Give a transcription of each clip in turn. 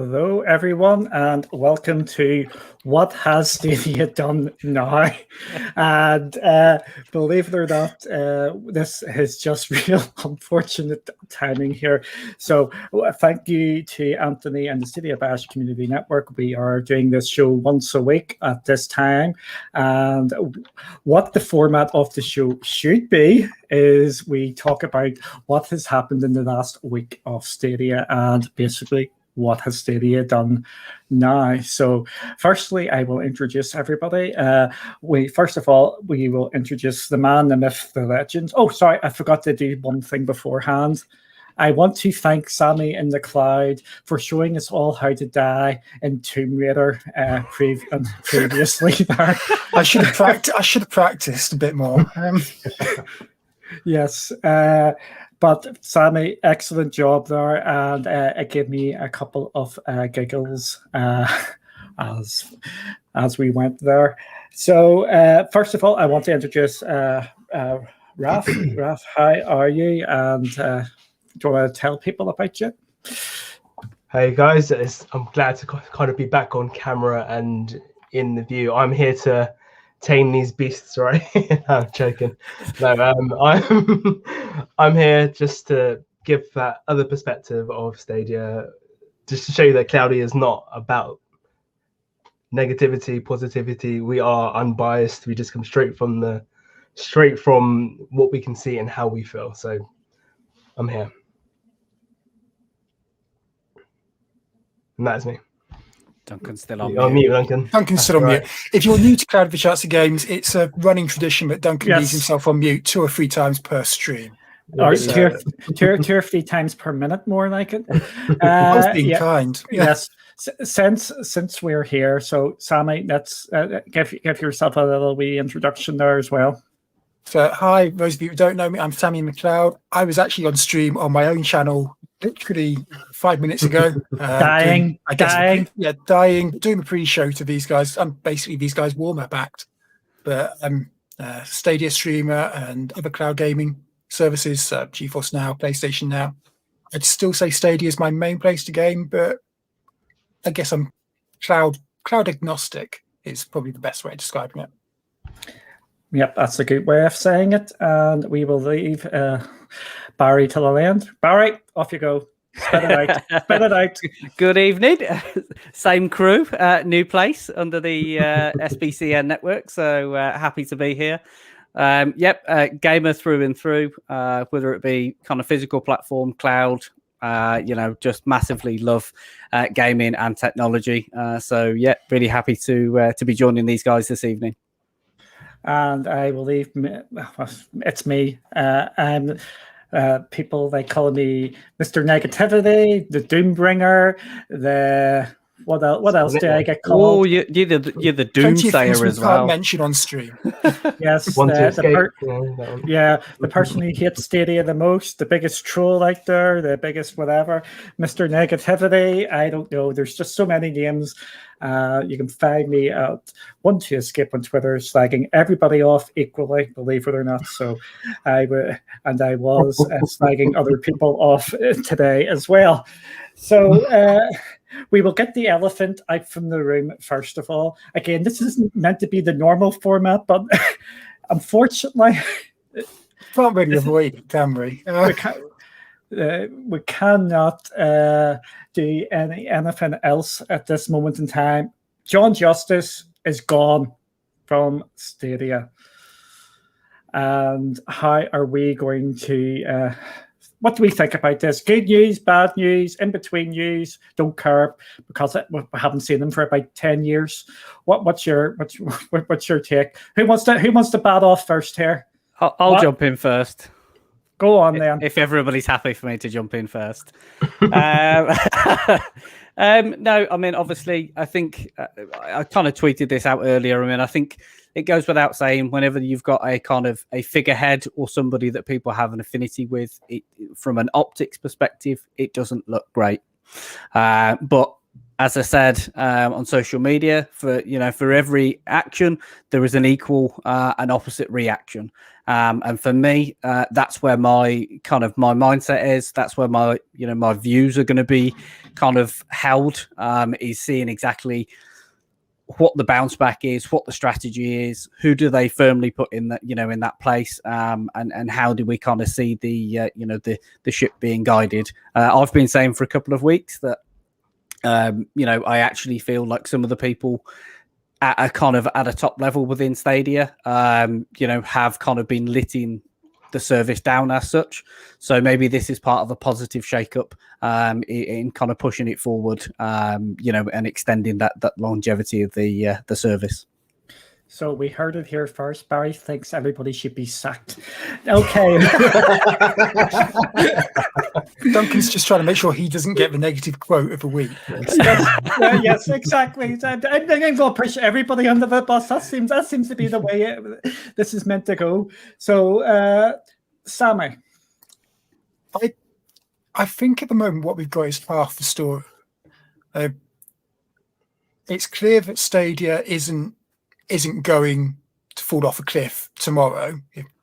Hello, everyone, and welcome to What Has Stadia Done Now? And believe it or not, this is just real unfortunate timing here. So thank you to Anthony and the Stadia Bash Community Network. We are doing this show once a week at this time. And what the format of the show should be is we talk about what has happened in the last week of Stadia and basically what has Stadia done now. So firstly, I will introduce everybody. First of all, we will introduce the man, the myth, the legend. Oh, sorry, I forgot to do one thing beforehand. I want to thank Sammy in the Cloud for showing us all how to die in Tomb Raider previously. There, I should have practiced a bit more. Yes, but Sammy, excellent job there, and it gave me a couple of giggles as we went there. So first of all, I want to introduce Raph. Raph, how are you? And do you want to tell people about you? Hey guys, I'm glad to kind of be back on camera and in the view. I'm here to tame these beasts, right? No, I'm joking. No, I'm here just to give that other perspective of Stadia, just to show you that Cloudy is not about negativity, positivity. We are unbiased. We just come straight from what we can see and how we feel. So I'm here. And that's me. Duncan's still on mute. Duncan. Duncan's still on mute. If you're new to Cloud Vichatza Games, it's a running tradition that Duncan leaves himself on mute 2 or 3 times per stream. Or 2 or 3 times per minute, more like it. I was being kind. Yes. Since we're here, so Sammy, let's give yourself a little wee introduction there as well. So, hi, those of you who don't know me, I'm Sammy McLeod. I was actually on stream on my own channel literally 5 minutes ago. Dying. Doing a pre-show to these guys. I'm basically these guys warm-up act. But I'm a Stadia streamer and other cloud gaming services, GeForce Now, PlayStation Now. I'd still say Stadia is my main place to game, but I guess I'm cloud agnostic is probably the best way of describing it. Yep, that's a good way of saying it. And we will leave Barry till the end. Barry, off you go. Spit it out. Good evening. Same crew, new place under the SBCN network. So happy to be here. Gamer through and through, whether it be kind of physical platform, cloud, just massively love gaming and technology. Really happy to be joining these guys this evening. And I will leave. It's me. People, they call me Mr. Negativity, the Doombringer, what else do I get called? Oh, you're the Doomsayer as well. Can't mention on stream. Yes, the person who hates Stadia the most, the biggest troll out there, the biggest whatever, Mr. Negativity. I don't know. There's just so many names. You can find me at One2Escape on Twitter, slagging everybody off equally, believe it or not. So I was slagging other people off today as well. So we will get the elephant out from the room first of all. Again, this isn't meant to be the normal format, but unfortunately, can't really avoid it, can we? We cannot do anything else at this moment in time. John Justice is gone from Stadia. And how are we going to... what do we think about this? Good news, bad news, in between news? Don't care because we haven't seen them for about 10 years. What's your take? Who wants to bat off first here? I'll jump in first. Go on then. If everybody's happy for me to jump in first. No, I mean, obviously, I think I kind of tweeted this out earlier. I mean, I think it goes without saying, whenever you've got a kind of a figurehead or somebody that people have an affinity with, from an optics perspective, it doesn't look great. But as I said on social media, for every action there is an equal and opposite reaction, and for me, that's where my mindset is. That's where my views are going to be kind of held. Is seeing exactly what the bounce back is, what the strategy is, who do they firmly put in that in that place, and how do we kind of see the ship being guided. I've been saying for a couple of weeks that I actually feel like some of the people at a top level within Stadia, have kind of been letting the service down as such. So maybe this is part of a positive shake-up in kind of pushing it forward, and extending that longevity of the service. So we heard it here first. Barry thinks everybody should be sacked. Okay. Duncan's just trying to make sure he doesn't get the negative quote of the week. Yes, exactly. I'm going to push everybody under the bus. That seems to be the way this is meant to go. So, Sammy. I think at the moment what we've got is half the story. It's clear that Stadia isn't going to fall off a cliff tomorrow.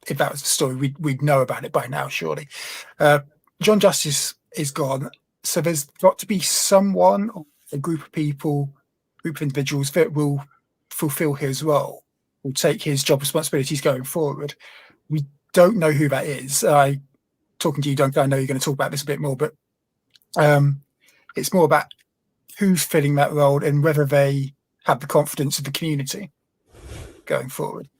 If that was the story, we'd know about it by now, surely. John Justice is gone, so there's got to be someone, or a group of people, group of individuals that will fulfill his role, will take his job responsibilities going forward. We don't know who that is. Talking to you, Duncan, I know you're going to talk about this a bit more, but it's more about who's filling that role and whether they have the confidence of the community going forward.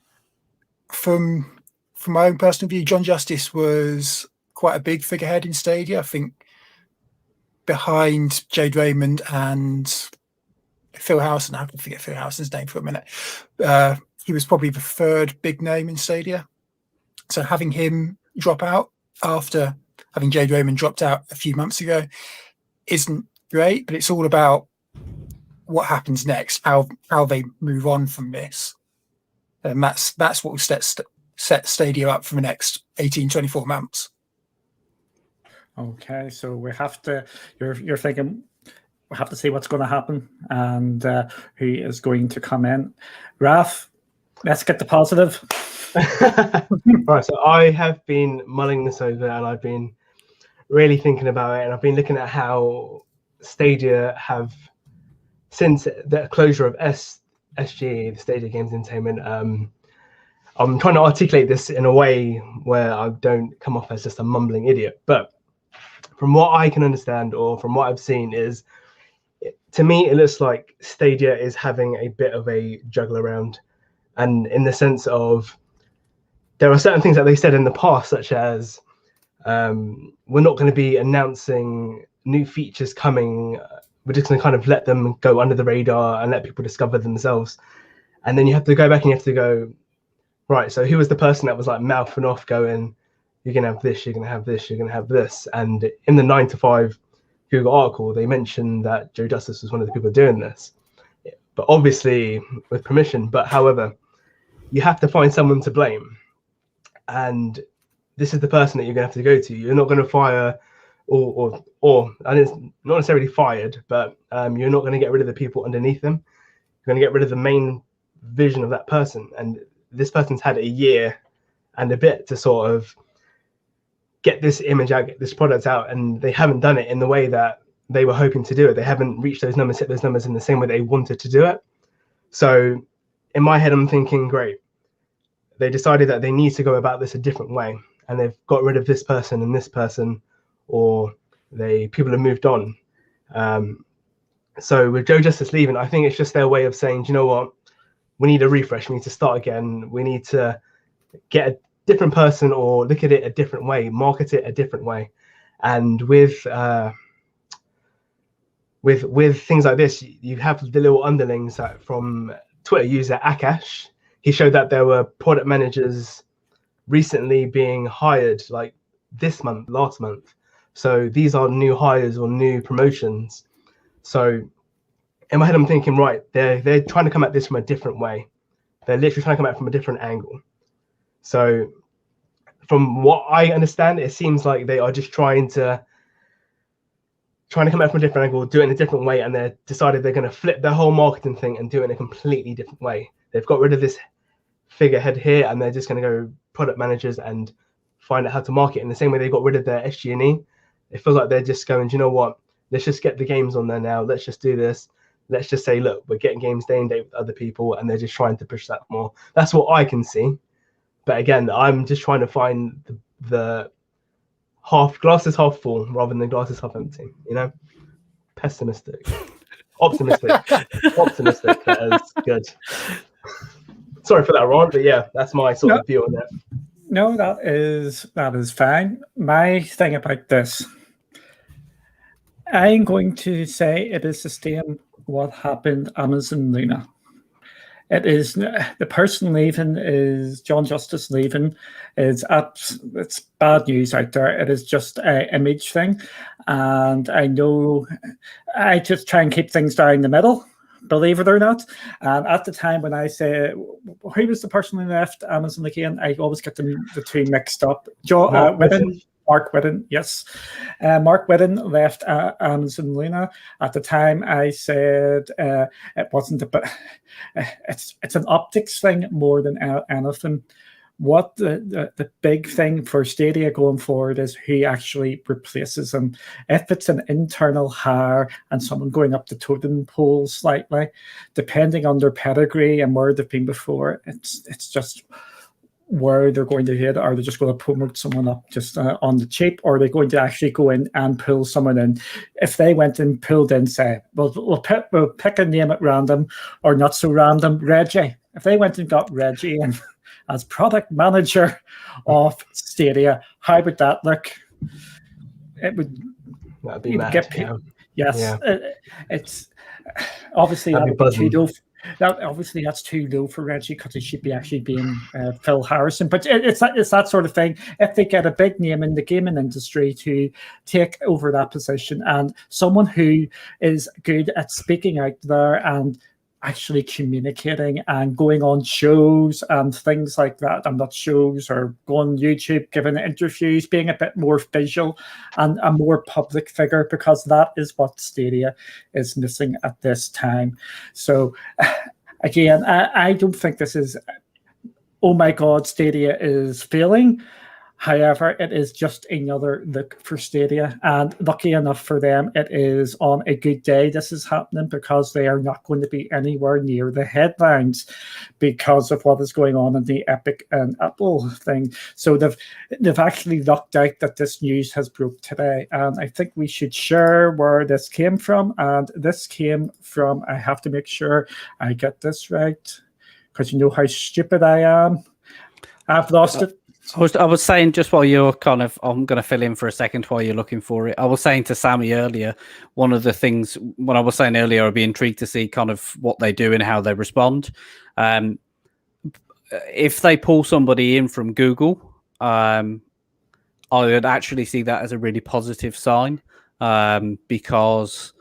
From my own personal view, John Justice was quite a big figurehead in Stadia. I think behind Jade Raymond and Phil Howson, I can forget Phil Howson's name for a minute. He was probably the third big name in Stadia. So having him drop out after having Jade Raymond dropped out a few months ago isn't great, but it's all about what happens next, how they move on from this. And that's what will set Stadia up for the next 18, 24 months. Okay, so we have to. You're thinking we have to see what's going to happen and who is going to come in. Raph, let's get the positive. Right, so I have been mulling this over and I've been really thinking about it, and I've been looking at how Stadia have, since the closure of SGE, the Stadia Games Entertainment. I'm trying to articulate this in a way where I don't come off as just a mumbling idiot, but from what I can understand, or from what I've seen, is to me it looks like Stadia is having a bit of a juggle around, and in the sense of there are certain things that they said in the past, such as we're not going to be announcing new features coming. We're just going to kind of let them go under the radar and let people discover themselves. And then you have to go back and you have to go, right, so who was the person that was like mouthing off going, you're going to have this, you're going to have this, you're going to have this. And in the 9 to 5 Google article, they mentioned that Joe Justice was one of the people doing this, but obviously with permission. But however, you have to find someone to blame. And this is the person that you're going to have to go to. You're not going to fire or and it's not necessarily fired, but you're not going to get rid of the people underneath them. You're going to get rid of the main vision of that person. And this person's had a year and a bit to sort of get this image out, get this product out, and they haven't done it in the way that they were hoping to do it. They haven't reached those numbers, hit those numbers in the same way they wanted to do it. So in my head, I'm thinking, great. They decided that they need to go about this a different way, and they've got rid of this person and this person, or people have moved on. So with Joe Justice leaving, I think it's just their way of saying, do you know what? We need a refresh. We need to start again. We need to get a different person, or look at it a different way, market it a different way. And with things like this, you have the little underlings that from Twitter user Akash. He showed that there were product managers recently being hired, like this month, last month. So these are new hires or new promotions. So in my head, I'm thinking, right, they're trying to come at this from a different way. They're literally trying to come at it from a different angle. So from what I understand, it seems like they are just trying to trying to come at from a different angle, do it in a different way, and they decided they're going to flip their whole marketing thing and do it in a completely different way. They've got rid of this figurehead here, and they're just going to go product managers and find out how to market in the same way they got rid of their SG&E. It feels like they're just going, do you know what? Let's just get the games on there now. Let's just do this. Let's just say, look, we're getting games day and date with other people, and they're just trying to push that more. That's what I can see. But again, I'm just trying to find the glass is half full rather than the glass is half empty. You know, pessimistic, optimistic, optimistic. That is good. Sorry for that, Ron, but yeah, that's my sort of view on it. No, that is fine. My thing about this, I'm going to say it is the same what happened Amazon Luna. It is the person leaving is John Justice leaving is it's bad news out there. It is just an image thing, and I know I just try and keep things down the middle, believe it or not. And at the time when I say who was the person who left Amazon again, I always get the two mixed up. Mark Whitten, yes. Mark Whitten left Amazon Luna. At the time, I said it wasn't, but it's an optics thing more than anything. What the big thing for Stadia going forward is who actually replaces them. If it's an internal hire and someone going up the totem pole slightly, depending on their pedigree and where they've been before, it's just where they're going to hit. Are they just going to promote someone up just on the cheap, or are they going to actually go in and pull someone in? If they went and pulled in, say, we'll pick a name at random or not so random, Reggie. If they went and got Reggie in as product manager of Stadia, how would that look? That'd be mad. Yes, yeah. It's obviously that would be too low. Obviously, that's too low for Reggie because he should be actually being Phil Harrison. But it's that sort of thing. If they get a big name in the gaming industry to take over that position, and someone who is good at speaking out there and actually communicating and going on shows and things like that, and not shows, or going on YouTube, giving interviews, being a bit more visual and a more public figure, because that is what Stadia is missing at this time. So again, I don't think this is, oh my God, Stadia is failing. However, it is just another look for Stadia, and lucky enough for them, it is on a good day this is happening, because they are not going to be anywhere near the headlines because of what is going on in the Epic and Apple thing. So they've actually lucked out that this news has broke today, and I think we should share where this came from. And this came from, I have to make sure I get this right, because you know how stupid I am. I've lost it. I was saying, just while you're I'm going to fill in for a second while you're looking for it. I was saying to Sammy earlier, one of the things, when I was saying earlier, I'd be intrigued to see kind of what they do and how they respond. If they pull somebody in from Google, I would actually see that as a really positive sign, because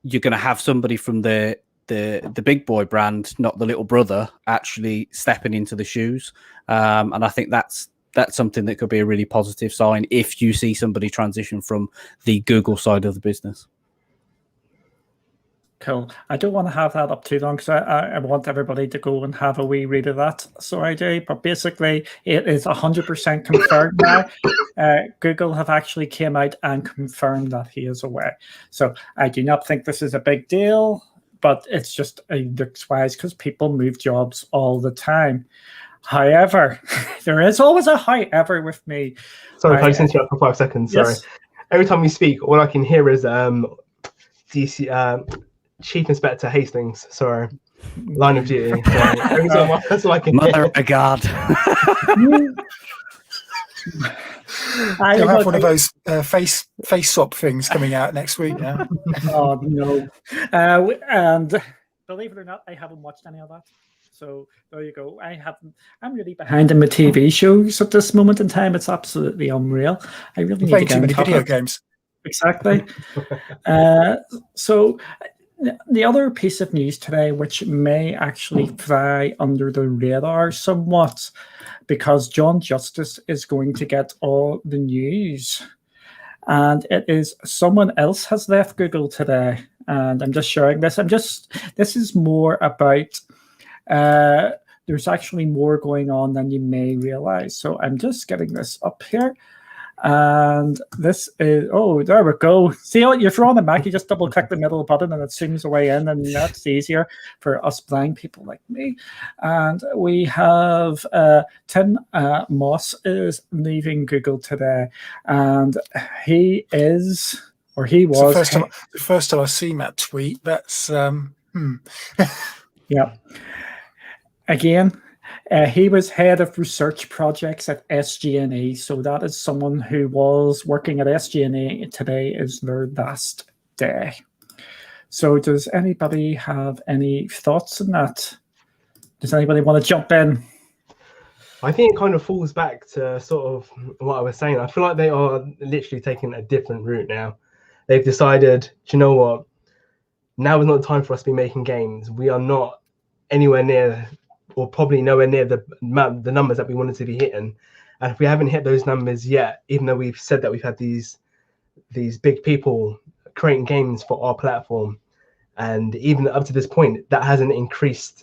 you're going to have somebody from the big boy brand, not the little brother, actually stepping into the shoes. And I think that's something that could be a really positive sign if you see somebody transition from the Google side of the business. Cool. I don't want to have that up too long, because I want everybody to go and have a wee read of that. So I do. But basically, it is 100% confirmed now. Google have actually came out and confirmed that he is away. So I do not think this is a big deal, but it's just a looks-wise, because people move jobs all the time. However, there is always a however with me. Sorry, if I just interrupt for 5 seconds. Sorry. Yes. Every time you speak, all I can hear is DC Chief Inspector Hastings. Sorry, Line of Duty. Sorry. Every time that's all I can hear. Mother of God. You'll have one of those face swap things coming out next week now. Oh no! And believe it or not, I haven't watched any of that. So there you go. I'm really behind in my TV shows at this moment in time. It's absolutely unreal. I really need to get too many video games. Exactly. So the other piece of news today, which may actually fly under the radar somewhat, because John Justice is going to get all the news. and it is someone else has left Google today. And I'm just sharing this. This is more about, there's actually more going on than you may realize. So I'm just getting this up here. And this is, oh, there we go. See, if you're on a Mac, you just double click the middle button and it zooms the way in, and that's easier for us blind people like me. And we have Tim Moss is leaving Google today, and he is, or he was. The first time I've seen that tweet, that's, Yeah. Again, he was head of research projects at SGNE. So that is someone who was working at SGNE. Today is their last day. So does anybody have any thoughts on that? Does anybody want to jump in? I think it kind of falls back to sort of what I was saying. I feel like they are literally taking a different route now. They've decided, do you know what? Now is not the time for us to be making games. We are not anywhere near, or probably nowhere near the numbers that we wanted to be hitting. And if we haven't hit those numbers yet, even though we've said that we've had these big people creating games for our platform, and even up to this point, that hasn't increased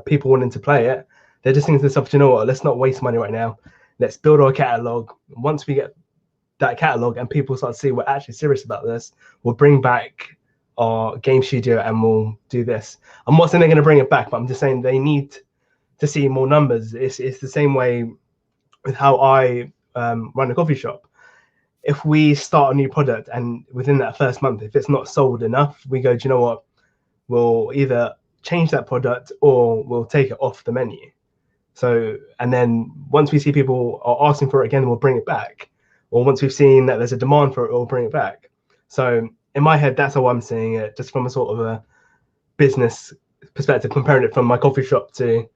people wanting to play it. They're just thinking to themselves, you know what, let's not waste money right now. Let's build our catalog. Once we get that catalog and people start to see we're actually serious about this, we'll bring back our game studio and we'll do this. I'm not saying they're going to bring it back, but I'm just saying they need to see more numbers. It's the same way with how I run a coffee shop. If we start a new product and within that first month, if it's not sold enough, we go, do you know what, we'll either change that product or we'll take it off the menu. So, and then once we see people are asking for it again, we'll bring it back. Or once we've seen that there's a demand for it, we'll bring it back. So in my head, that's how I'm seeing it, just from a sort of a business perspective, comparing it from my coffee shop to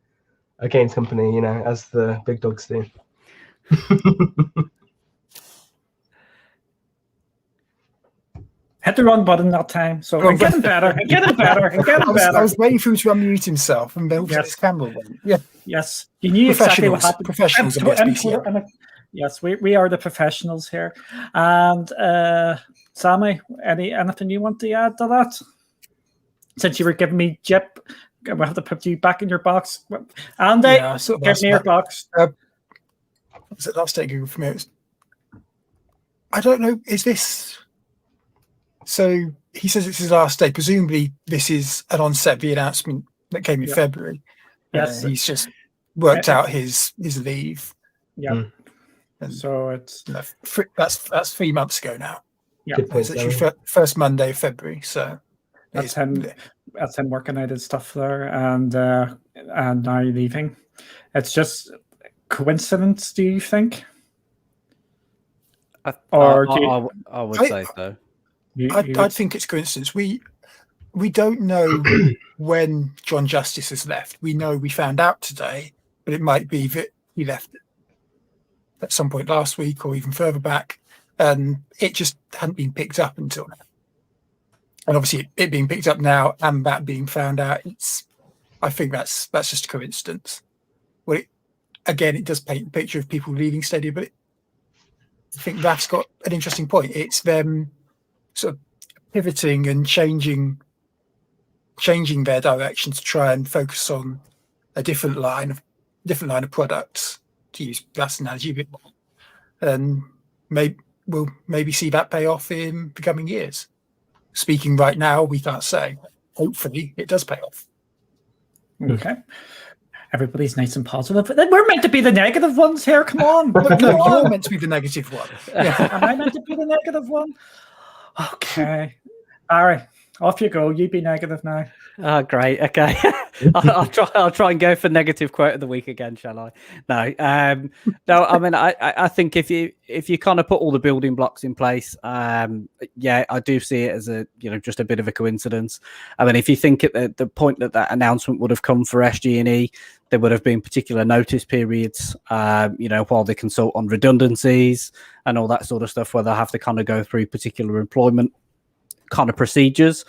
a games company, you know, as the big dogs do. Hit the wrong button that time. So I'm getting better. I'm getting better. I'm getting better. I was waiting for him to unmute himself and then his camera went. Yeah. Yes. You knew exactly what happened. Professionals of the SBCN. Yes, we are the professionals here. And Sammy, anything you want to add to that? Since you were giving me Jip, we'll have to put you back in your box. Andy, give me your box. Was it last day Google for me? I don't know. Is this... So he says it's his last day. Presumably this is an onset, the announcement that came in February. Yes. He's just worked out his leave. Yeah. And so it's... That's 3 months ago now. Yeah. It's actually first Monday of February. So that's him working out his stuff there and now leaving. It's just coincidence, do you think? I would say so. I think it's coincidence. We don't know when John Justice has left. We know we found out today, but it might be that he left at some point last week or even further back, and it just hadn't been picked up until now. And obviously, it being picked up now and that being found out, I think that's just a coincidence. Well, it does paint a picture of people leaving Stadia, but I think Raph's got an interesting point. It's them sort of pivoting and changing their direction to try and focus on a different line of products, to use that analogy a bit more, and we'll maybe see that pay off in the coming years. Speaking right now, we can't say. Hopefully, it does pay off. Okay. Everybody's nice and positive. We're meant to be the negative ones here. Come on. No, you're meant to be the negative one. Yeah. Am I meant to be the negative one? Okay. Barry, off you go. You be negative now. Oh, great. Okay. I'll try and go for negative quote of the week again, shall I? No. I mean, I think if you kind of put all the building blocks in place, I do see it as just a bit of a coincidence. I mean, if you think at the point that announcement would have come for SG&E, there would have been particular notice periods, while they consult on redundancies and all that sort of stuff, where they'll have to kind of go through particular employment kind of procedures.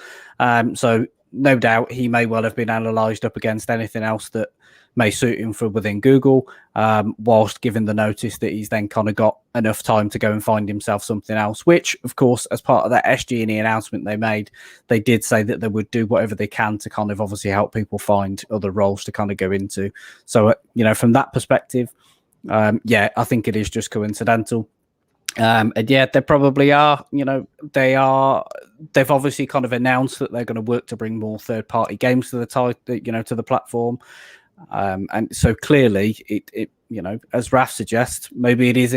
So no doubt he may well have been analysed up against anything else that may suit him from within Google, whilst giving the notice that he's then kind of got enough time to go and find himself something else, which, of course, as part of that SG&E announcement they made, they did say that they would do whatever they can to kind of obviously help people find other roles to kind of go into. So, from that perspective, I think it is just coincidental. And yeah, they probably are, they've obviously kind of announced that they're going to work to bring more third-party games to to the platform. And so clearly it as Raph suggests, maybe it is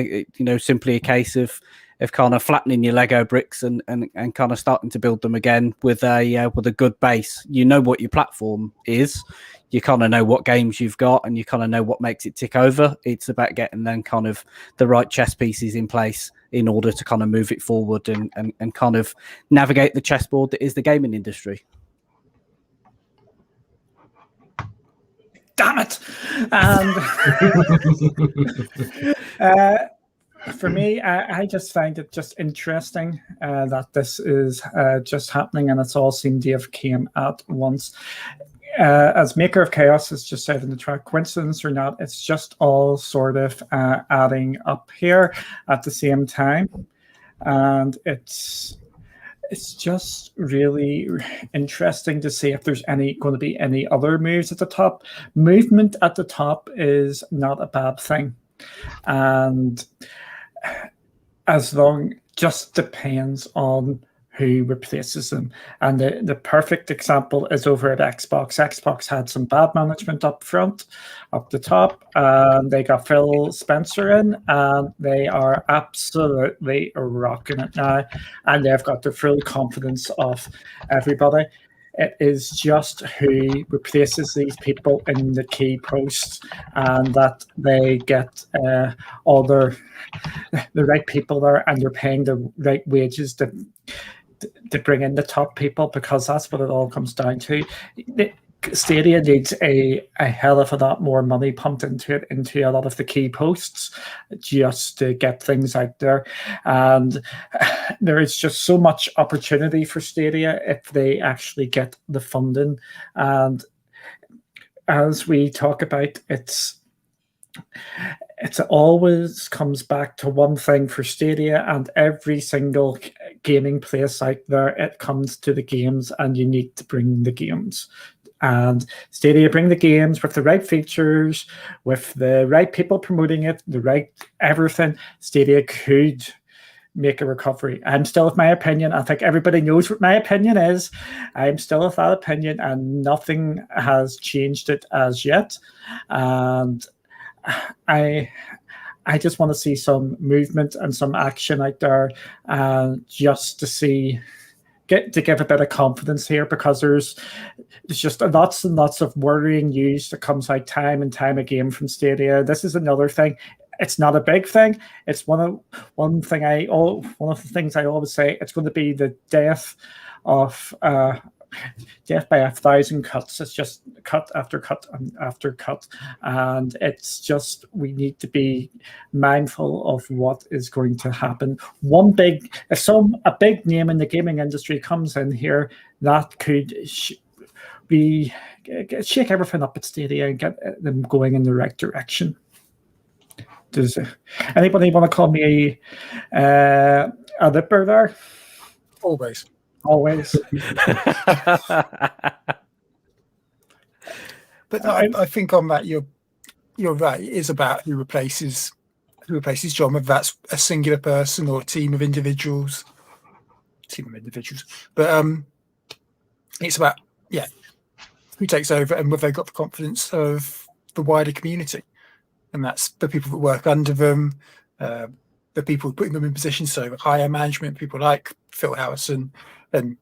simply a case of kind of flattening your Lego bricks and kind of starting to build them again with a good base. You know what your platform is, you kind of know what games you've got, and you kind of know what makes it tick over. It's about getting then kind of the right chess pieces in place in order to kind of move it forward and kind of navigate the chessboard that is the gaming industry. Damn it! And for me, I just find it just interesting that this is just happening, and it's all seemed to have came at once. As Maker of Chaos has just said in the track, coincidence or not, it's just all sort of adding up here at the same time, and it's just really interesting to see if there's going to be any other moves at the top. Movement at the top is not a bad thing, and just depends on who replaces them. And the perfect example is over at Xbox. Xbox had some bad management up the top, and they got Phil Spencer in, and they are absolutely rocking it now, and they've got the full confidence of everybody. It is just who replaces these people in the key posts, and that they get all the right people there, and they're paying the right wages to bring in the top people, because that's what it all comes down to. Stadia needs a hell of a lot more money pumped into a lot of the key posts, just to get things out there. And there is just so much opportunity for Stadia if they actually get the funding. And as we talk about, it always comes back to one thing for Stadia, and every single gaming place out there, it comes to the games, and you need to bring the games. And Stadia bring the games with the right features, with the right people promoting it, the right everything. Stadia could make a recovery. I'm still of my opinion. I think everybody knows what my opinion is. I'm still of that opinion, and nothing has changed it as yet. And I just want to see some movement and some action out there, just to give a bit of confidence here, because there's just lots and lots of worrying news that comes out time and time again from Stadia. This is another thing. It's not a big thing. It's one of the things I always say. It's going to be the death by 1,000 cuts. It's just cut after cut after cut, and it's just, we need to be mindful of what is going to happen. If a big name in the gaming industry comes in here, that could shake everything up at Stadia and get them going in the right direction. Does anybody want to call me a lipper there? Always. But I think on that you're right. It is about who replaces John, whether that's a singular person or a team of individuals. But it's about who takes over and whether they've got the confidence of the wider community, and that's the people that work under them, the people putting them in positions, so higher management, people like Phil Howison, and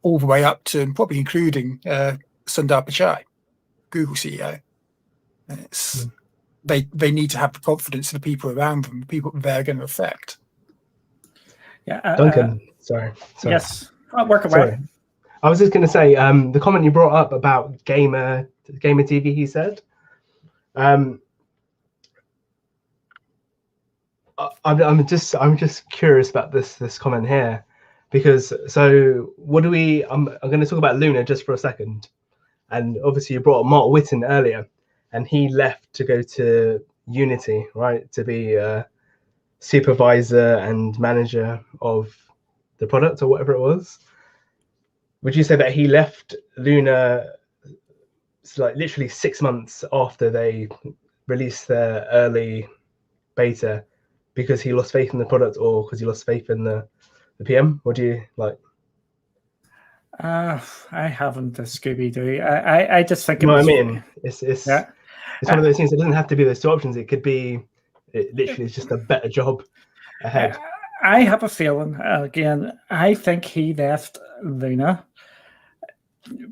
all the way up to, and probably including Sundar Pichai, Google CEO. And it's they need to have the confidence of the people around them, the people that they're going to affect. Yeah, Duncan. Sorry. Yes, I'll work away. Sorry. I was just going to say the comment you brought up about gamer TV. He said, I'm just curious about this comment here. because so what do we? I'm going to talk about Luna just for a second, and obviously you brought up Mark Whitten earlier, and he left to go to Unity, right, to be a supervisor and manager of the product or whatever it was. Would you say that he left Luna like literally 6 months after they released their early beta because he lost faith in the product or because he lost faith in the PM? What do you like? I haven't a Scooby-Doo. I just think You know what I mean? It's yeah. It's one of those things. It doesn't have to be those two options. It could be literally just a better job ahead. I have a feeling, again, I think he left Luna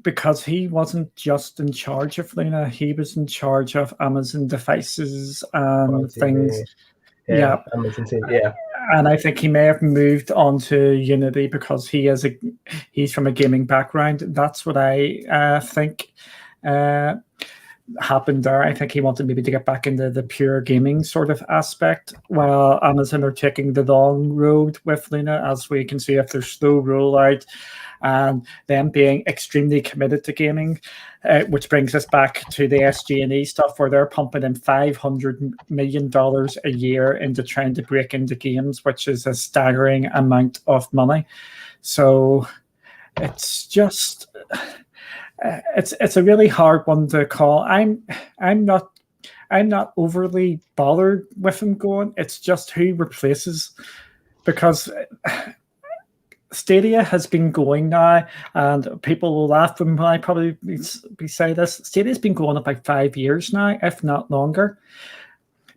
because he wasn't just in charge of Luna, he was in charge of Amazon devices and things. Yeah, Amazon TV, yeah. And I think he may have moved on to Unity because he's from a gaming background. That's what I think happened there. I think he wanted maybe to get back into the pure gaming sort of aspect, while Amazon are taking the long road with Luna, as we can see if their slow rollout and them being extremely committed to gaming, which brings us back to the SG&E stuff where they're pumping in $500 million a year into trying to break into games, which is a staggering amount of money. So it's just it's a really hard one to call. I'm not overly bothered with him going. It's just who replaces, because Stadia has been going now, and people will laugh when I probably say this. Stadia's been going about 5 years now, if not longer,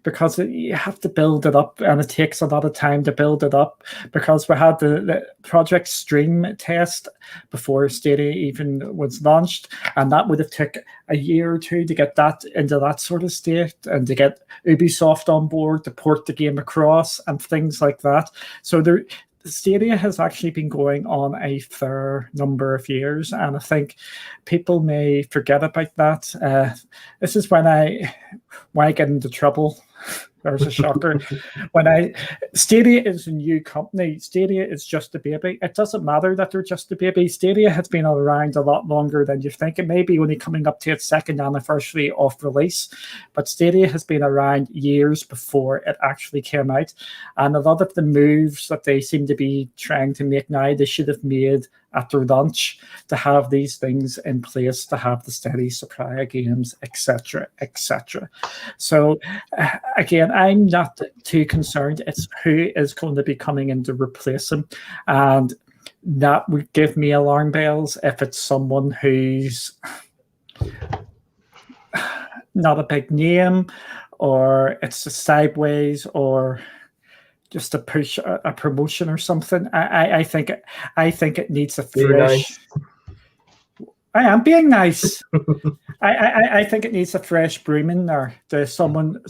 because you have to build it up, and it takes a lot of time to build it up. Because we had the Project Stream test before Stadia even was launched, and that would have took a year or two to get that into that sort of state, and to get Ubisoft on board to port the game across and things like that. So Stadia has actually been going on a fair number of years, and I think people may forget about that. This is when I get into trouble. There's a shocker. Stadia is a new company. Stadia is just a baby. It doesn't matter that they're just a baby. Stadia has been around a lot longer than you think. It may be only coming up to its second anniversary of release, but Stadia has been around years before it actually came out. And a lot of the moves that they seem to be trying to make now, they should have made at their launch, to have these things in place, to have the steady supply of games, etc., etc. So again, I'm not too concerned. It's who is going to be coming in to replace him, and that would give me alarm bells if it's someone who's not a big name, or it's a sideways, or just to push a promotion or something. I think it needs a fresh. I am being nice. I think it needs a fresh broom in there. There's someone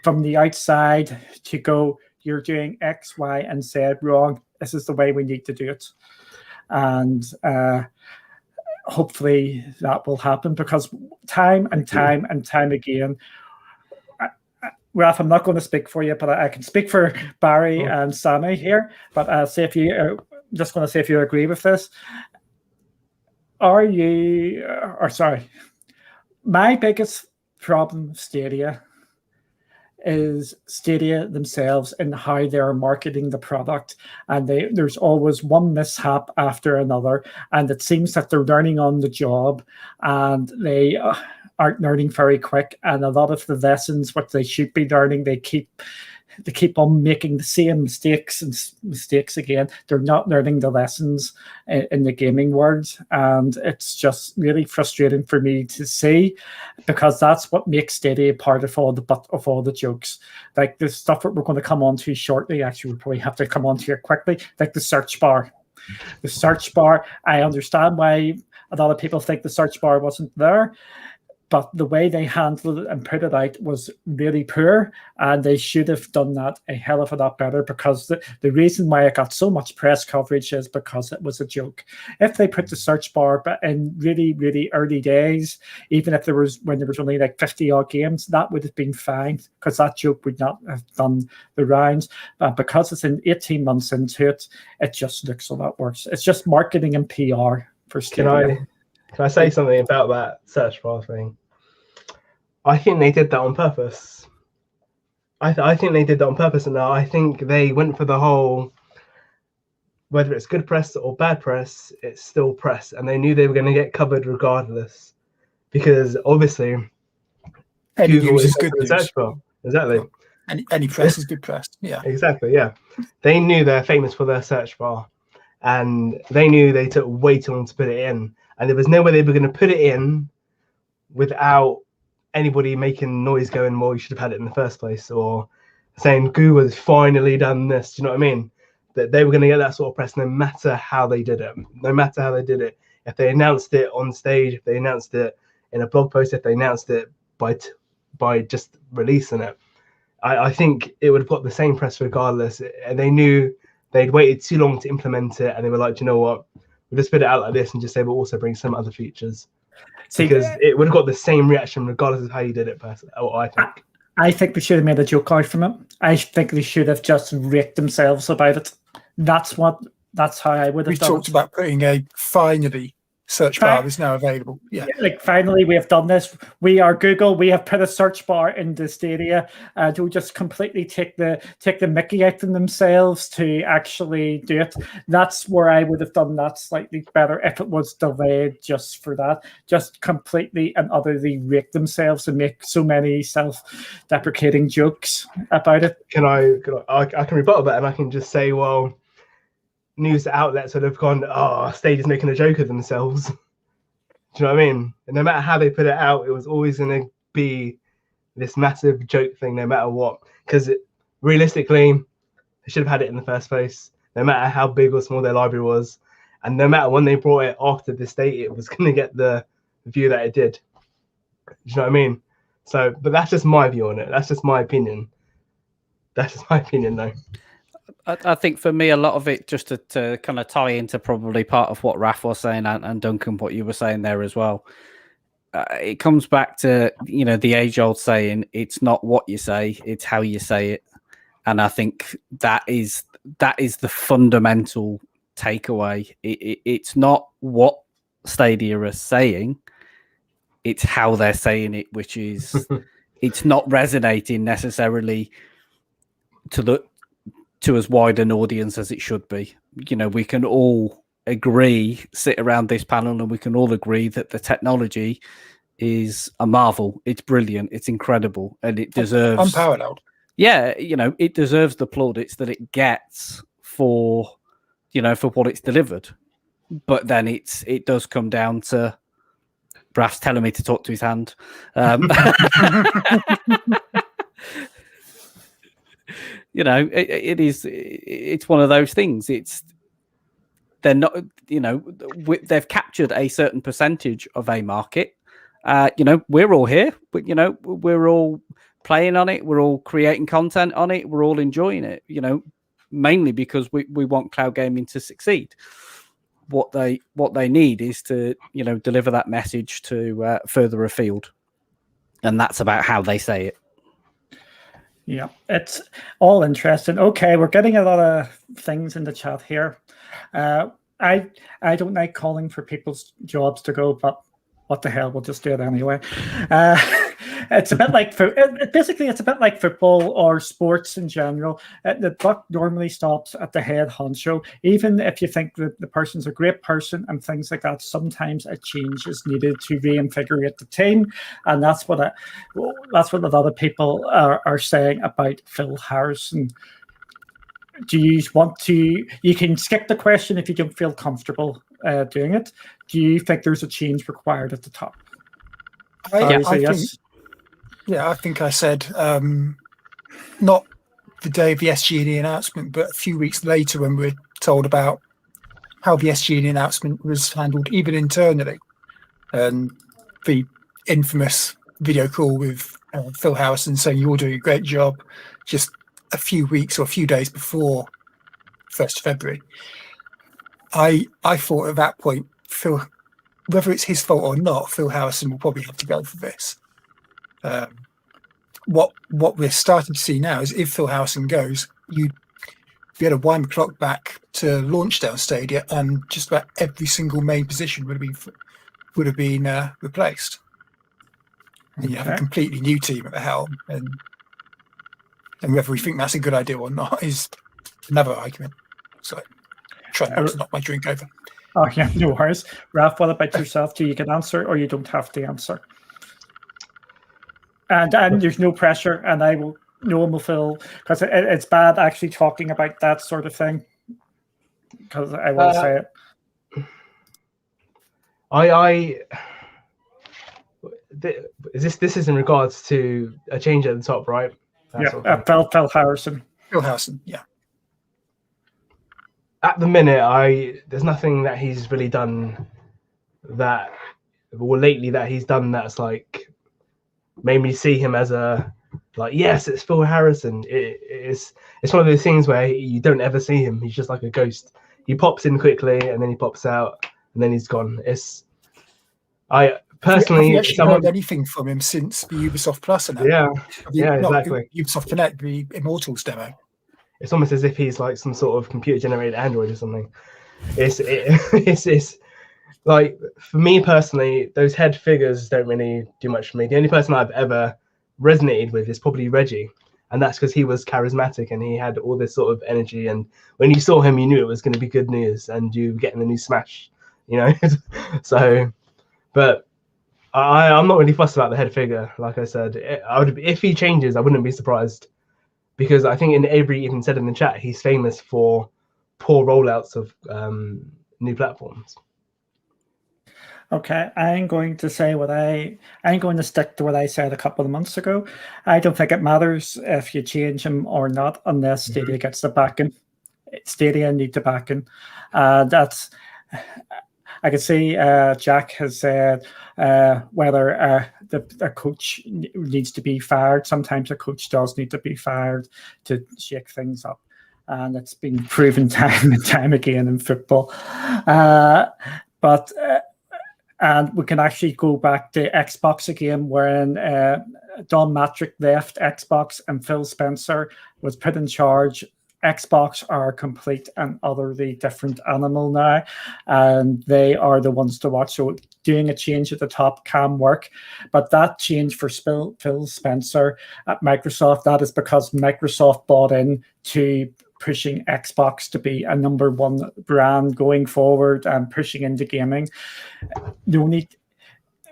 from the outside to go, you're doing X, Y, and Z wrong. This is the way we need to do it. And hopefully that will happen, because time and time again, Raph, I'm not going to speak for you, but I can speak for Barry and Sammy here. But I'll say if you, just going to say if you agree with this. My biggest problem with Stadia is Stadia themselves and how they're marketing the product, and there's always one mishap after another, and it seems that they're learning on the job, and they aren't learning very quick, and a lot of the lessons what they should be learning, they keep on making the same mistakes again. They're not learning the lessons in the gaming world, and it's just really frustrating for me to see, because that's what makes Stadia part of all the jokes. Like the stuff that we're going to come on to shortly. Actually, we probably have to come on to here quickly. Like the search bar. I understand why a lot of people think the search bar wasn't there. but the way they handled it and put it out was really poor, and they should have done that a hell of a lot better, because the reason why it got so much press coverage is because it was a joke. If they put the search bar in really, really early days, even if when there was only like 50 odd games, that would have been fine, because that joke would not have done the rounds. But because it's in 18 months into it, it just looks a lot worse. It's just marketing and PR for Stadia. Can I say something about that search bar thing? I think they did that on purpose. I think they did that on purpose, and I think they went for the whole, whether it's good press or bad press, it's still press, and they knew they were going to get covered regardless, because obviously Any Google news is is good news. search bar. Exactly. Any press is good press. Yeah. Exactly. Yeah. They knew they're famous for their search bar, and they knew they took way too long to put it in, and there was no way they were going to put it in without anybody making noise going, well, you should have had it in the first place, or saying Google has finally done this. Do you know what I mean? That they were going to get that sort of press no matter how they did it. No matter how they did it. If they announced it on stage, if they announced it in a blog post, if they announced it by just releasing it, I think it would have got the same press regardless. And they knew they'd waited too long to implement it, and they were like, you know what? We'll just put it out like this and just say we'll also bring some other features. Because it would have got the same reaction regardless of how you did it, personally. I think they should have made a joke out from it. I think they should have just raked themselves about it. That's how I would have We've done talked about putting a finally search bar is now available. Yeah. Like, finally, we have done this. We are Google. We have put a search bar into Stadia to just completely take the mickey out from themselves to actually do it. That's where I would have done that slightly better if it was delayed just for that. Just completely and utterly rake themselves and make so many self-deprecating jokes about it. I can rebuttal that, and I can just say, well, news outlets would have gone, oh, Stadia's making a joke of themselves. Do you know what I mean? And no matter how they put it out, it was always going to be this massive joke thing, no matter what. Because realistically, they should have had it in the first place, no matter how big or small their library was. And no matter when they brought it after this date, it was going to get the view that it did. Do you know what I mean? So, but that's just my view on it. That's just my opinion. That's just my opinion, though. I think for me, a lot of it, just to kind of tie into probably part of what Raph was saying, and Duncan, what you were saying there as well. It comes back to, the age-old saying, it's not what you say, it's how you say it. And I think that is the fundamental takeaway. It's not what Stadia is saying, it's how they're saying it, which is it's not resonating necessarily to as wide an audience as it should be. We can all sit around this panel and we can all agree that the technology is a marvel. It's brilliant. It's incredible. And it deserves unparalleled. Yeah. It deserves the plaudits that it gets for what it's delivered. But then it does come down to Braff's telling me to talk to his hand. It's one of those things. They're not, they've captured a certain percentage of a market. We're all here, but we're all playing on it. We're all creating content on it. We're all enjoying it, mainly because we want cloud gaming to succeed. What they need is to, deliver that message to further afield. And that's about how they say it. Yeah, it's all interesting. Okay, we're getting a lot of things in the chat here. I don't like calling for people's jobs to go, but what the hell, we'll just do it anyway. It's a bit like basically it's a bit like football or sports in general. The buck normally stops at the head honcho. Even if you think that the person's a great person and things like that, sometimes a change is needed to reinvigorate the team, and that's what a lot of people are saying about Phil Harrison. Do you want to? You can skip the question if you don't feel comfortable doing it. Do you think there's a change required at the top? I think I said not the day of the SGN announcement, but a few weeks later when we were told about how the SGN announcement was handled, even internally, and the infamous video call with Phil Harrison saying you're doing a great job, just a few weeks or a few days before 1st of February. I thought at that point, Phil, whether it's his fault or not, Phil Harrison will probably have to go for this. What we're starting to see now is if Phil Harrison goes, you'd be able to wind the clock back to launch down Stadia, and just about every single main position would have been replaced. And you have a completely new team at the helm, and whether we think that's a good idea or not is another argument. So try not to knock my drink over. Oh yeah, no worries. Raph, what about yourself? Do you can answer, or you don't have to answer? And there's no pressure, and I will. No one will feel, because it's bad actually talking about that sort of thing. Because I will say it. This is in regards to a change at the top, right? Phil Harrison. Phil Harrison, yeah. At the minute, there's nothing that he's really done lately that he's done that's like made me see him as a yes, it's Phil Harrison. It's one of those things where you don't ever see him. He's just like a ghost. He pops in quickly and then he pops out and then he's gone. I personally, have you actually heard anything from him since the Ubisoft Plus announcement? Yeah, exactly. Ubisoft Connect, the Immortals demo. It's almost as if he's like some sort of computer-generated android or something. It's like, for me personally, those head figures don't really do much for me. The only person I've ever resonated with is probably Reggie, and that's because he was charismatic and he had all this sort of energy, and when you saw him you knew it was going to be good news and you were getting the new Smash, so but I'm not really fussed about the head figure. Like I said, if he changes I wouldn't be surprised, because I think Avery even said in the chat he's famous for poor rollouts of new platforms. Okay, I'm going to stick to what I said a couple of months ago. I don't think it matters if you change him or not unless Stadia gets the backing. Stadia need the backing. That's, I can see Jack has said whether a coach needs to be fired. Sometimes a coach does need to be fired to shake things up. And it's been proven time and time again in football. And we can actually go back to Xbox again, wherein Don Matrick left Xbox and Phil Spencer was put in charge. Xbox are complete and utterly different animal now, and they are the ones to watch. So doing a change at the top can work, but that change for Phil Spencer at Microsoft, that is because Microsoft bought in to pushing Xbox to be a number one brand going forward and pushing into gaming. No need.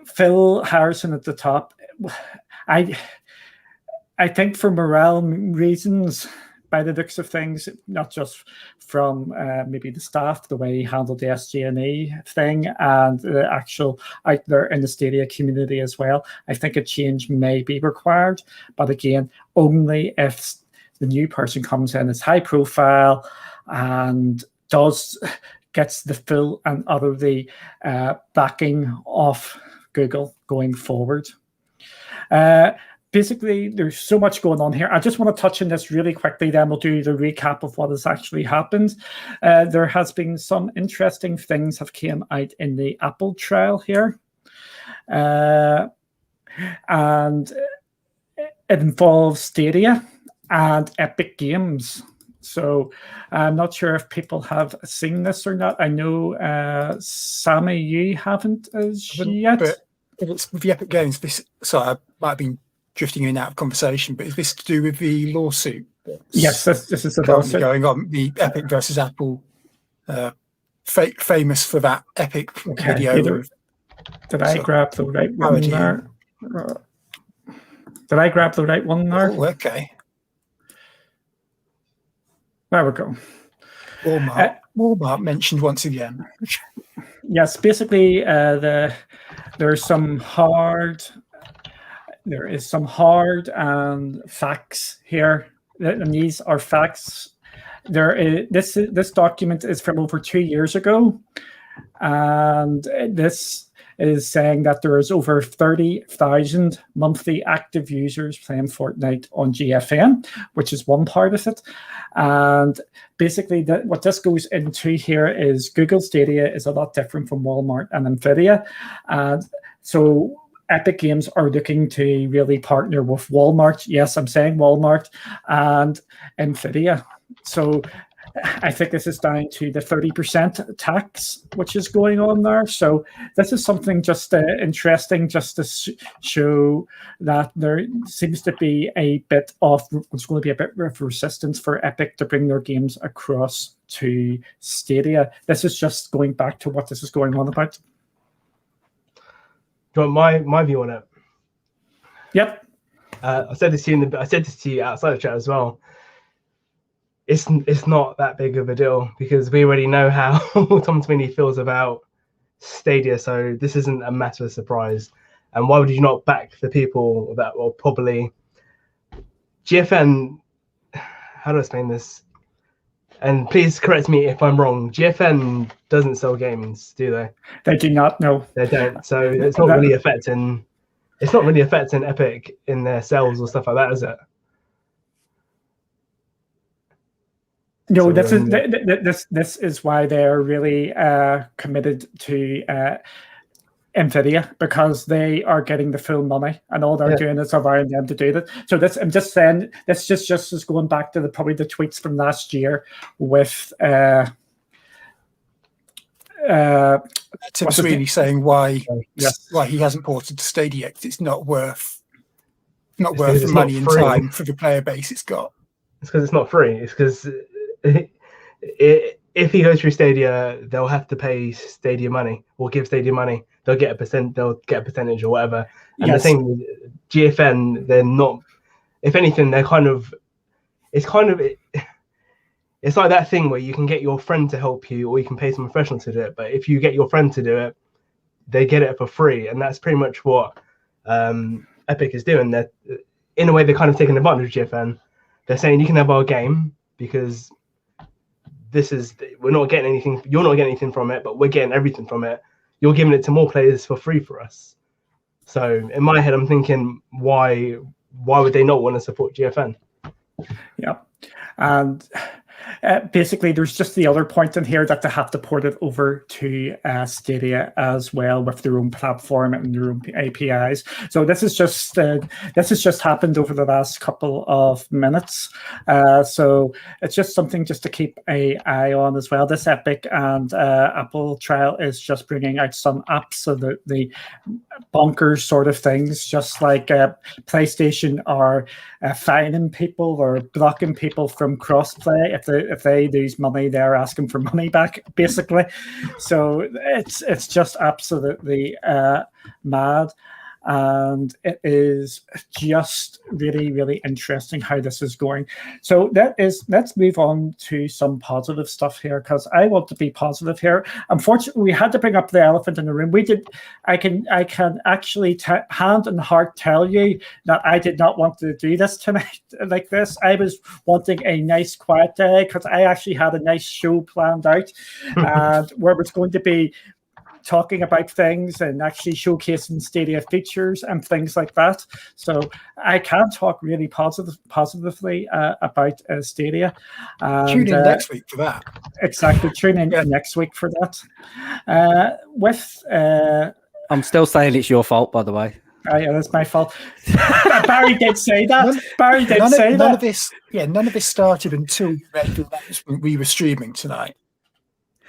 Phil Harrison at the top. I think for morale reasons, by the looks of things, not just from maybe the staff, the way he handled the SGNE thing and the actual out there in the Stadia community as well, I think a change may be required. But again, only if the new person comes in as high profile and gets the full and utterly backing of Google going forward. Basically, there's so much going on here. I just want to touch on this really quickly, then we'll do the recap of what has actually happened. There has been some interesting things have came out in the Apple trial here. And it involves Stadia and Epic Games. So I'm not sure if people have seen this or not. I know, Sammy, you haven't as yet. But if it's with the Epic Games, sorry, I might have been drifting in and out of conversation, but is this to do with the lawsuit? Yes, this is the lawsuit going on. The Epic versus Apple, famous for that Epic video. Did I grab the right one there? Did I grab the right one there? Oh, okay. There we go. Walmart mentioned once again. Yes, basically, there is some hard and facts here, and these are facts. This document is from over 2 years ago, and this is saying that there is over 30,000 monthly active users playing Fortnite on GFN, which is one part of it. And basically, what this goes into here is Google Stadia is a lot different from Walmart and Nvidia. And so Epic Games are looking to really partner with Walmart. Yes, I'm saying Walmart and Nvidia. So I think this is down to the 30% tax, which is going on there. So this is something just interesting, just to show that there seems to be a bit of, there's going to be a bit of resistance for Epic to bring their games across to Stadia. This is just going back to what this is going on about. Do you want my view on it? Yep. I said this to you outside the chat as well. It's not that big of a deal because we already know how Tom Sweeney feels about Stadia, so this isn't a massive surprise. And why would you not back the people that will probably GFN? How do I explain this? And please correct me if I'm wrong. GFN doesn't sell games, do they? They do not. No, they don't. So it's not really affecting. It's not really affecting Epic in their sales or stuff like that, is it? No, this is why they're really committed to Nvidia, because they are getting the full money, and all they're doing is allowing them to do that. So this, I'm just saying, this just is going back to probably the tweets from last year with Tim Sweeney saying why he hasn't ported to Stadia because it's not worth the money and time for the player base it's got. It's because it's not free. It's because if he goes through Stadia, they'll have to pay Stadia money or give Stadia money. They'll get a percentage or whatever. And the thing with GFN, they're not. If anything, they're kind of. It's like that thing where you can get your friend to help you, or you can pay some professional to do it. But if you get your friend to do it, they get it for free, and that's pretty much what Epic is doing. That in a way, they're kind of taking advantage of GFN. They're saying you can have our game because we're not getting anything. You're not getting anything from it, but we're getting everything from it. You're giving it to more players for free for us. So in my head, I'm thinking, why would they not want to support GFN? Yeah, and basically, there's just the other point in here that they have to port it over to Stadia as well with their own platform and their own APIs. So this is just happened over the last couple of minutes. So it's just something just to keep an eye on as well. This Epic and Apple trial is just bringing out some absolutely bonkers sort of things, just like PlayStation are fining people or blocking people from crossplay. If they lose money, they're asking for money back, basically. So it's just absolutely mad. And it is just really, really interesting how this is going. So let's move on to some positive stuff here, because I want to be positive here. Unfortunately, we had to bring up the elephant in the room. I can actually hand and heart tell you that I did not want to do this tonight like this. I was wanting a nice quiet day because I actually had a nice show planned out where it's going to be talking about things and actually showcasing Stadia features and things like that. So I can talk really positively about Stadia. Tune in next week for that. Exactly. Tune in next week for that. I'm still saying it's your fault, by the way. Yeah, that's my fault. Barry did say that. None of this started until you read the announcement we were streaming tonight.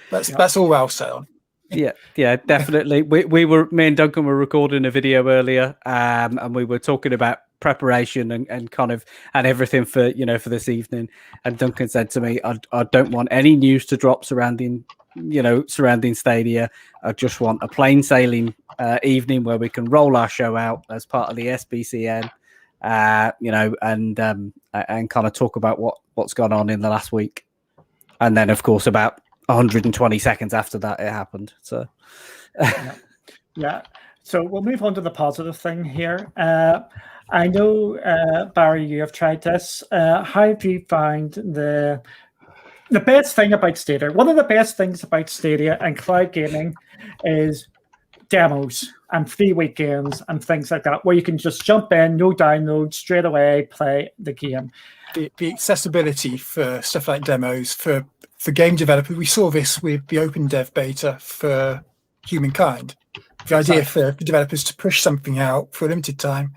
That's all I'll say on. Yeah, definitely. Me and Duncan were recording a video earlier, and we were talking about preparation and kind of and everything for this evening. And Duncan said to me, "I don't want any news to drop surrounding Stadia. I just want a plain sailing evening where we can roll our show out as part of the SBCN, and kind of talk about what's gone on in the last week, and then of course about 120 seconds after that it happened." So yeah. So we'll move on to the positive thing here. I know, Barry, you have tried this. How have you found the best thing about Stadia? One of the best things about Stadia and cloud gaming is demos and free weekends and things like that, where you can just jump in, no download, straight away play the game. The accessibility for stuff like demos for game developers. We saw this with the open dev beta for Humankind. The idea for developers to push something out for a limited time.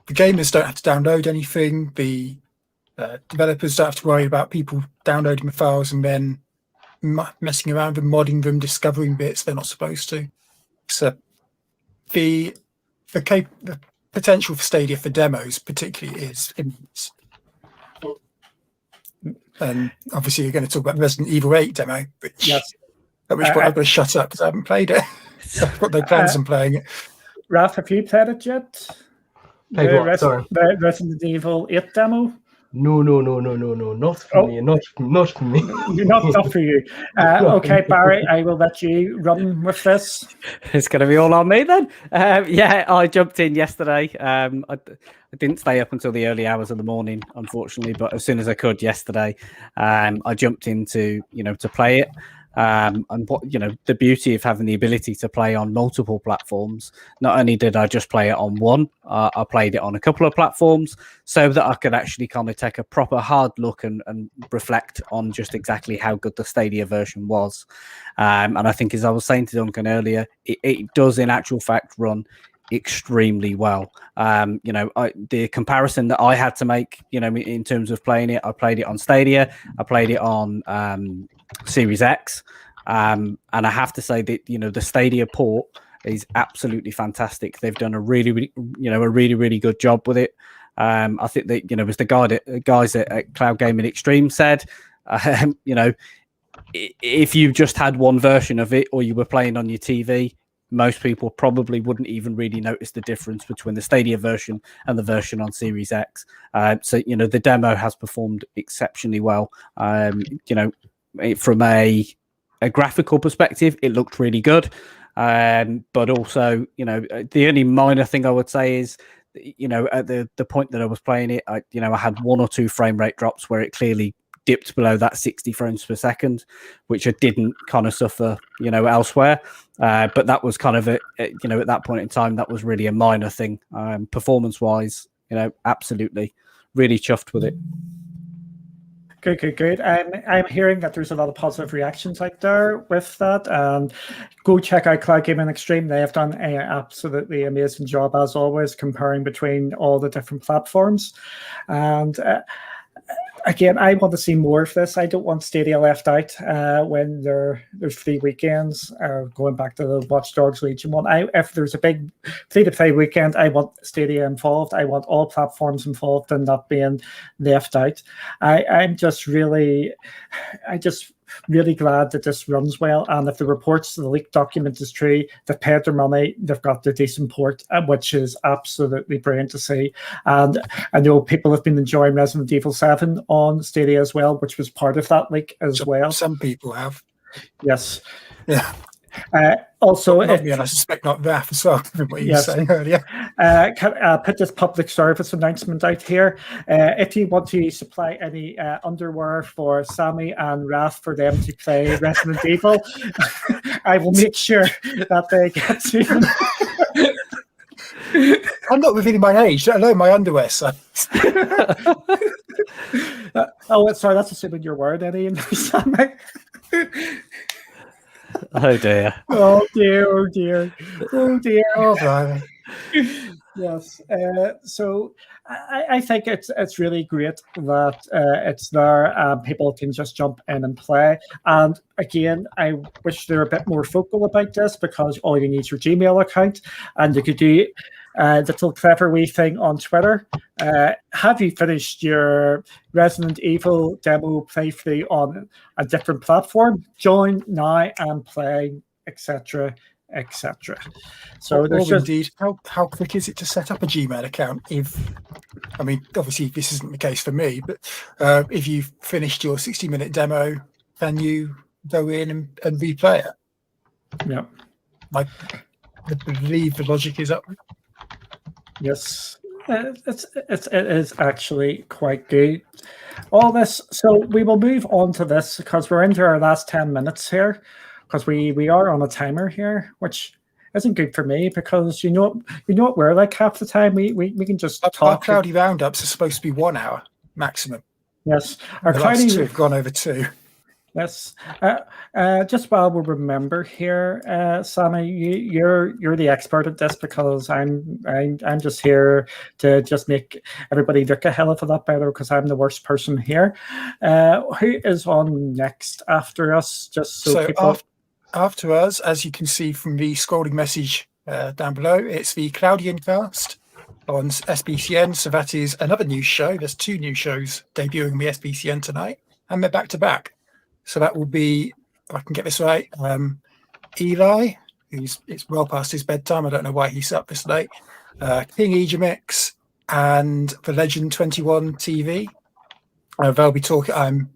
The gamers don't have to download anything. The developers don't have to worry about people downloading the files and then messing around and modding them, discovering bits they're not supposed to. So the potential for Stadia for demos particularly is immense. And obviously you're going to talk about Resident Evil 8 demo, which at which point I've got to shut up because I haven't played it. I've got no plans on playing it. Raph, have you played it yet? Sorry. The Resident Evil 8 demo? No, not for me, not for me. Not for you. Okay, Barry, I will let you run with this. It's going to be all on me then. I jumped in yesterday. I didn't stay up until the early hours of the morning, unfortunately, but as soon as I could yesterday, I jumped in to play it. And what the beauty of having the ability to play on multiple platforms. Not only did I just play it on one, I played it on a couple of platforms so that I could actually kind of take a proper hard look and reflect on just exactly how good the Stadia version was. And I think, as I was saying to Duncan earlier, it does in actual fact run extremely well. The comparison that I had to make, in terms of playing it, I played it on Stadia, I played it on Series X, and I have to say that the Stadia port is absolutely fantastic. They've done a really good job with it. I think that as the guys at Cloud Gaming Extreme said, if you just had one version of it or you were playing on your TV, most people probably wouldn't even really notice the difference between the Stadia version and the version on Series X. So the demo has performed exceptionally well. From a graphical perspective, it looked really good. But also, the only minor thing I would say is, at the point that I was playing it, I had 1 or 2 frame rate drops where it clearly dipped below that 60 frames per second, which I didn't kind of suffer, elsewhere. But that was kind of at that point in time, that was really a minor thing. Performance wise, absolutely really chuffed with it. Good. I'm hearing that there's a lot of positive reactions out there with that. Go check out Cloud Gaming Extreme. They have done an absolutely amazing job, as always, comparing between all the different platforms. And again, I want to see more of this. I don't want Stadia left out when there's free weekends. Going back to the Watch Dogs Legion one, if there's a big free-to-play weekend, I want Stadia involved. I want all platforms involved and not being left out. I'm just really glad that this runs well. And if the reports to the leaked document is true, they've paid their money, they've got the decent port, which is absolutely brilliant to see. And I know people have been enjoying Resident Evil 7 on Stadia as well, which was part of that leak as well. Some people have. Yes. Yeah. Also, not me, and I suspect not Raph as well, from what you were saying earlier. Put this public service announcement out here. If you want to supply any underwear for Sammy and Raph for them to play Resident Evil, I will make sure that they get to. I'm not revealing my age, let alone my underwear size. Sorry, that's assuming your word, Eddie. Sammy. Oh dear. Oh dear. Oh, blimey. Yes. So I think it's really great that it's there. People can just jump in and play. And again, I wish they're a bit more vocal about this, because all you need is your Gmail account, and you could do the little clever wee thing on Twitter. Have you finished your Resident Evil demo playthrough on a different platform? Join now and play, etc. etc. So there's just... indeed, how quick is it to set up a Gmail account? Obviously this isn't the case for me, but if you've finished your 60-minute demo, can you go in and replay it? Yeah. I believe the logic is up. Yes, it is actually quite good. All this, so we will move on to this because we're into our last 10 minutes here, because we are on a timer here, which isn't good for me because you know what we're like half the time. We can just Our talk. cloudy roundups are supposed to be 1 hour maximum. Yes, our The last cloudy. two have gone over 2. Yes. Just while we remember here, Sammy, you're the expert at this because I'm just here to just make everybody look a hell of a lot better because I'm the worst person here. Who is on next after us? Just so people. After us, as you can see from the scrolling message down below, it's the Cloudian Cast on SBCN. So that is another new show. There's 2 new shows debuting on the SBCN tonight, and they're back to back. So that will be, if I can get this right, Eli, it's well past his bedtime. I don't know why he's up this late. King Ejimix and the Legend 21 TV. They'll be talking.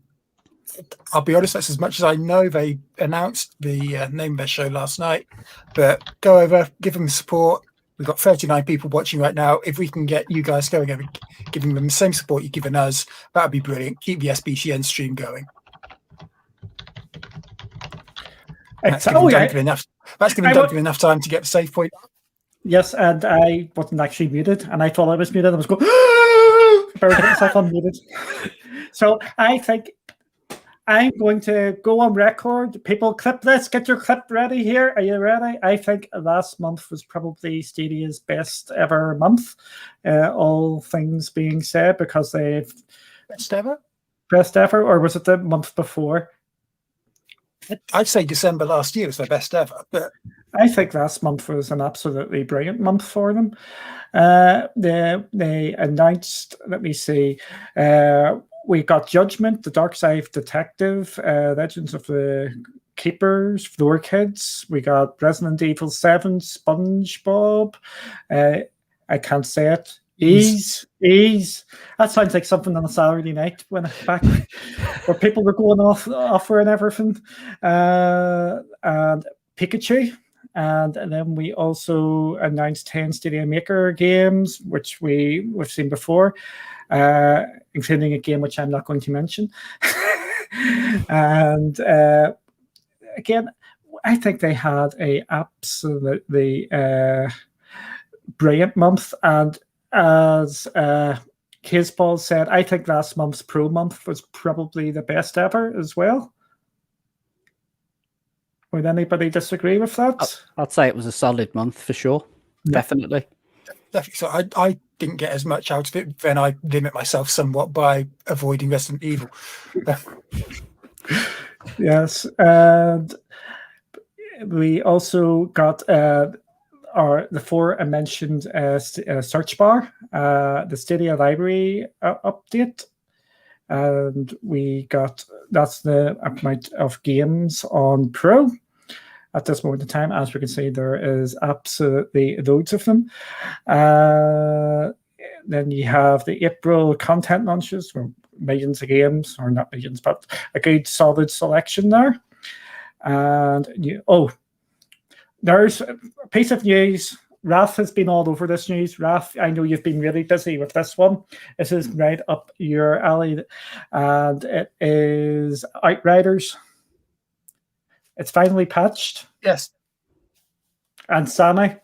I'll be honest, that's as much as I know. They announced the name of their show last night, but go over, give them support. We've got 39 people watching right now. If we can get you guys going over, giving them the same support you've given us, that would be brilliant. Keep the SBCN stream going. That's giving Duncan enough time to get the save point. Yes, and I wasn't actually muted, and I thought I was muted. I was going, better get myself unmuted. So I think I'm going to go on record. People, clip this. Get your clip ready here. Are you ready? I think last month was probably Stadia's best ever month. All things being said, because they've best ever, or was it the month before? I'd say December last year was their best ever, but I think last month was an absolutely brilliant month for them. They announced, let me see, we got Judgment, The Dark Side Detective, Legends of the Keepers, Floor Kids. We got Resident Evil 7, SpongeBob. I can't say it. Ease. That sounds like something on a Saturday night when back where people were going off and everything. And Pikachu. And then we also announced 10 Stadia Maker games, which we've seen before, including a game which I'm not going to mention. And again, I think they had a absolutely brilliant month. And as Kizball said, I think last month's Pro month was probably the best ever as well. Would anybody disagree with that? I'd say it was a solid month for sure. Yeah. Definitely. So I didn't get as much out of it. Then I limit myself somewhat by avoiding Resident Evil. Yes, and we also got the 4 mentioned search bar, the Stadia Library update, and that's the amount of games on Pro at this moment in time. As we can see, there is absolutely loads of them. Then you have the April content launches, or millions of games, or not millions, but a good solid selection there. And there's a piece of news. Raph has been all over this news. Raph, I know you've been really busy with this one. This is right up your alley. And it is Outriders. It's finally patched. Yes. And Sammy?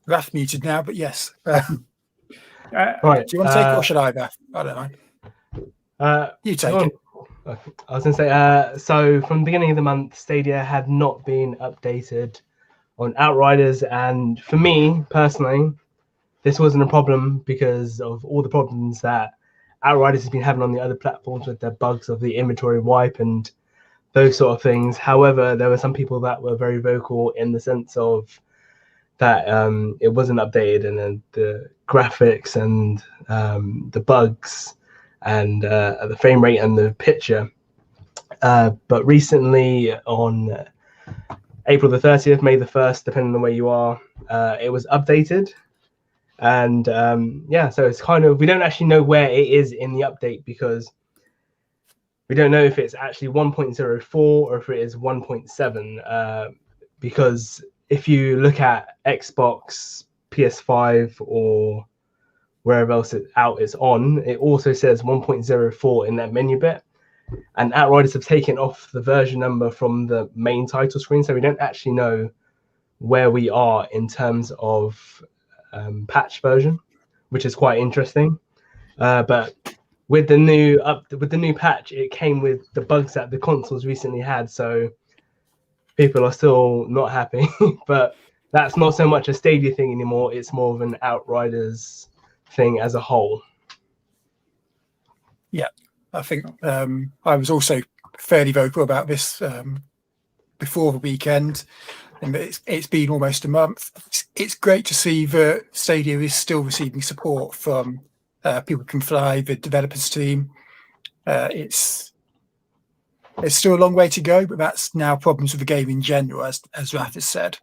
Raph muted now, but yes. Right. Do you want to take it or should I, Raph? I don't know. You take it. I was going to say, so from the beginning of the month, Stadia had not been updated on Outriders, and for me personally, this wasn't a problem because of all the problems that Outriders has been having on the other platforms with their bugs of the inventory wipe and those sort of things. However, there were some people that were very vocal in the sense of that it wasn't updated, and then the graphics and the bugs and the frame rate and the picture. But recently on April the 30th, May the 1st, depending on where you are, it was updated. And so it's kind of, we don't actually know where it is in the update because we don't know if it's actually 1.04 or if it is 1.7. Because if you look at Xbox, PS5, or wherever else it's on, it also says 1.04 in that menu bit. And Outriders have taken off the version number from the main title screen, so we don't actually know where we are in terms of patch version, which is quite interesting. But with the new patch, it came with the bugs that the consoles recently had, so people are still not happy. But that's not so much a Stadia thing anymore. It's more of an Outriders thing as a whole. Yeah, I think I was also fairly vocal about this before the weekend, and it's been almost a month. It's great to see that Stadia is still receiving support from People Can Fly, the developers team. It's still a long way to go, but that's now problems with the game in general, as Raph has said.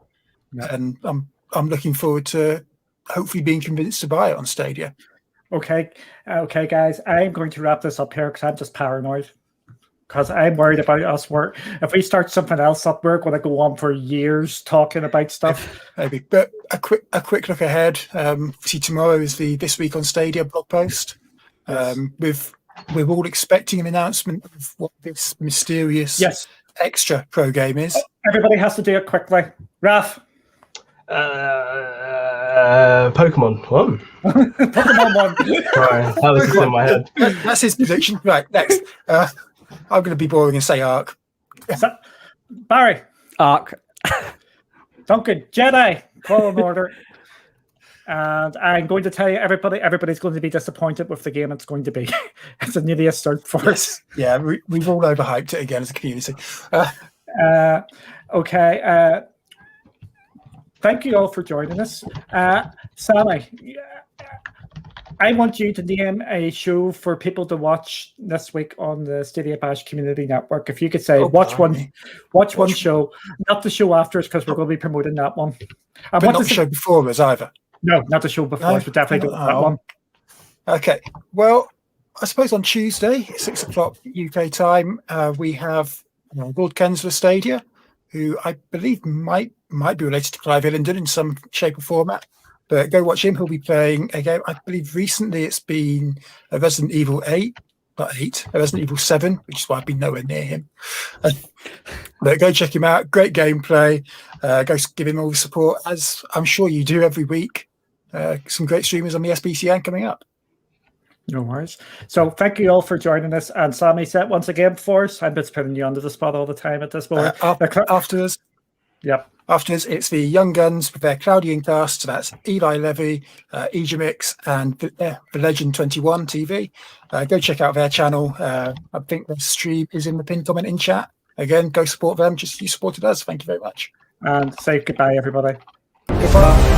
Yeah. And I'm looking forward to hopefully being convinced to buy it on Stadia. Okay, guys, I'm going to wrap this up here because I'm just paranoid. Because I'm worried about us. If we start something else up, we're going to go on for years talking about stuff. Maybe, but a quick look ahead. See, tomorrow is the This Week on Stadia blog post. Yes. We're all expecting an announcement of what this mysterious extra pro game is. Everybody has to do it quickly. Raph. Pokemon 1. Pokemon 1. Sorry, that was just in my head. That's his prediction. Right, next. I'm going to be boring and say Ark. Barry. Ark. Duncan. Jedi. Fallen Order. And I'm going to tell you, everybody's going to be disappointed with the game it's going to be. It's a nearly a start for us. Yeah, we've all overhyped it again as a community. Okay. Thank you all for joining us. Sammy, I want you to name a show for people to watch this week on the Stadia Bash Community Network. If you could say, watch one show, not the show after us, because we're going to be promoting that one. But not the show before us either. No, not the show before us, but definitely that one. Okay. Well, I suppose on Tuesday, 6 o'clock UK time, we have Lord Kensler Stadia, who I believe might be related to Clive Illingdon in some shape or format. But go watch him. He'll be playing a game. I believe recently it's been a Resident Evil 8, not 8, a Resident Evil 7, which is why I've been nowhere near him. But go check him out. Great gameplay. Go give him all the support, as I'm sure you do every week. Some great streamers on the SBCN coming up. No worries. So thank you all for joining us. And Sammy, set once again for us. I'm just putting you under the spot all the time at this moment. Afterwards. Yep. Afterwards, it's the Young Guns with their Cloudian cast. So that's Eli Levy, Ejimix, and the Legend 21 TV. Go check out their channel. I think the stream is in the pinned comment in chat. Again, go support them. Just you supported us. Thank you very much. And say goodbye, everybody. Goodbye.